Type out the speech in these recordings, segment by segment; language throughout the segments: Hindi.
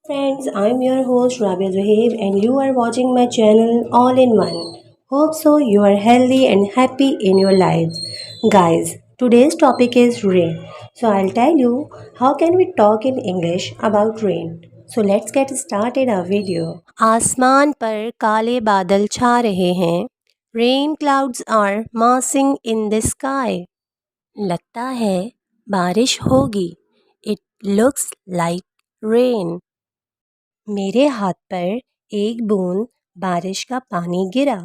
Friends, I'm your host Rabia Zuhaib and you are watching my channel All in One. Hope so you are healthy and happy in your lives. Guys, today's topic is rain. So I'll tell you how can we talk in English about rain. So let's get started our video. आसमान पर काले बादल छा रहे हैं. Rain clouds are massing in the sky. लगता है बारिश होगी. It looks like rain. मेरे हाथ पर एक बूंद बारिश का पानी गिरा.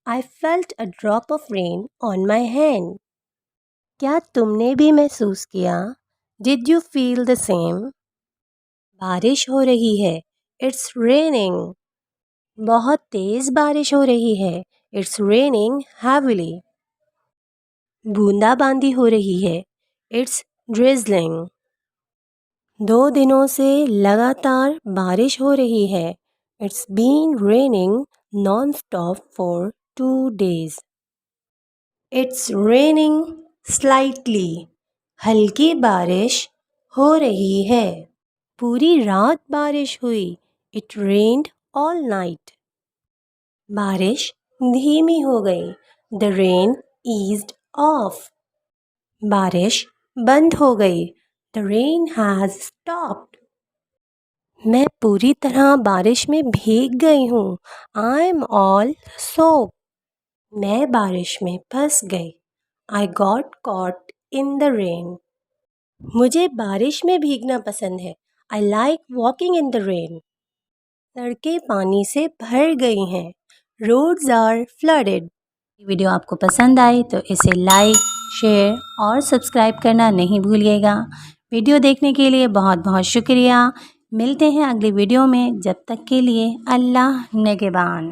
I felt a drop of rain on my hand. क्या तुमने भी महसूस किया? Did you feel the same? बारिश हो रही है. It's raining. बहुत तेज बारिश हो रही है. It's raining heavily. बूंदाबांदी हो रही है. It's drizzling. 2 दिनों से लगातार बारिश हो रही है. It's been raining non-stop for 2 days. It's raining slightly. हल्की बारिश हो रही है. पूरी रात बारिश हुई. It rained all night. बारिश धीमी हो गई. The rain eased off. बारिश बंद हो गई. The rain has stopped. मैं पूरी तरह बारिश में भीग गई हूँ. I am all soap. मैं बारिश में फंस गई. I got caught in the rain. मुझे बारिश में भीगना पसंद है. I like walking in the rain. सड़कें पानी से भर गई हैं. Roads are flooded. वीडियो आपको पसंद आई तो इसे लाइक, शेयर और सब्सक्राइब करना नहीं भूलिएगा. वीडियो देखने के लिए बहुत बहुत शुक्रिया. मिलते हैं अगली वीडियो में. जब तक के लिए अल्लाह निगहबान.